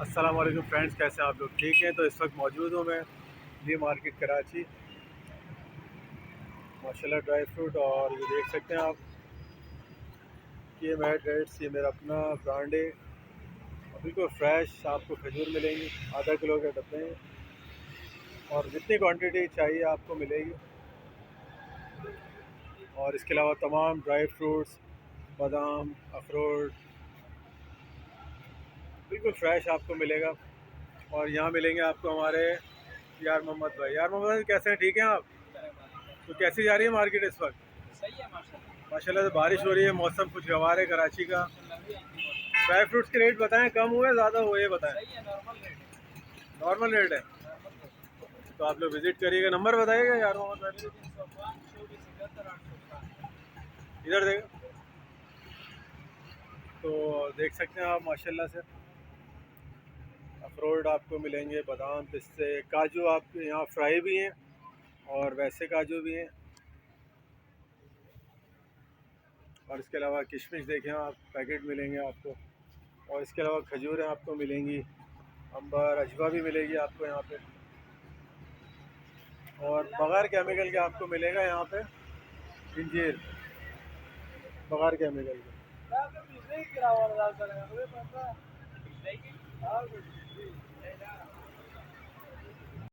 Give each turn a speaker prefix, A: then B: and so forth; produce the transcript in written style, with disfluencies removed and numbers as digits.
A: अस्सलाम वालेकुम फ्रेंड्स, कैसे हैं आप लोग? ठीक हैं। तो इस वक्त मौजूद हूँ मैं न्यू मार्केट कराची। माशाल्लाह ड्राई फ्रूट, और ये देख सकते हैं आप कि ये मैड रेट्स, ये मेरा अपना ब्रांड है। और बिल्कुल फ्रेश आपको खजूर मिलेंगी, आधा किलो के डब्बे हैं और जितनी क्वांटिटी चाहिए आपको मिलेगी। और इसके अलावा तमाम ड्राई फ्रूट्स, बादाम, अखरोट, बिल्कुल फ्रेश आपको मिलेगा। और यहाँ मिलेंगे आपको हमारे यार मोहम्मद भाई। यार मोहम्मद भाई, कैसे हैं? ठीक हैं आप? तो कैसी जा रही है मार्केट इस वक्त?
B: सही है माशाल्लाह।
A: माशाल्लाह से बारिश हो रही है, मौसम कुछ गवार है कराची का।
B: माशाल्लाह भी आती है।
A: ड्राई फ्रूट्स के रेट बताएं, कम हुए ज़्यादा हुए ये बताएं।
B: सही है, नॉर्मल रेट है।
A: नॉर्मल रेट है।
B: Normal rate.
A: तो आप लोग विजिट करिएगा। नंबर बताइएगा यार मोहम्मद भाई।
B: 0305 24 71 807।
A: इधर देखो। तो देख सकते हैं आप माशाल्लाह से अखरोट आपको मिलेंगे, बादाम, पिस्ते, काजू आपके यहाँ फ्राई भी हैं और वैसे काजू भी हैं। और इसके अलावा किशमिश देखें आप, पैकेट मिलेंगे आपको। और इसके अलावा खजूरें आपको मिलेंगी, अंबर, अजवा भी मिलेगी आपको यहाँ पे। और बगैर केमिकल के आपको मिलेगा यहाँ पे इंजीर, बगैर केमिकल के।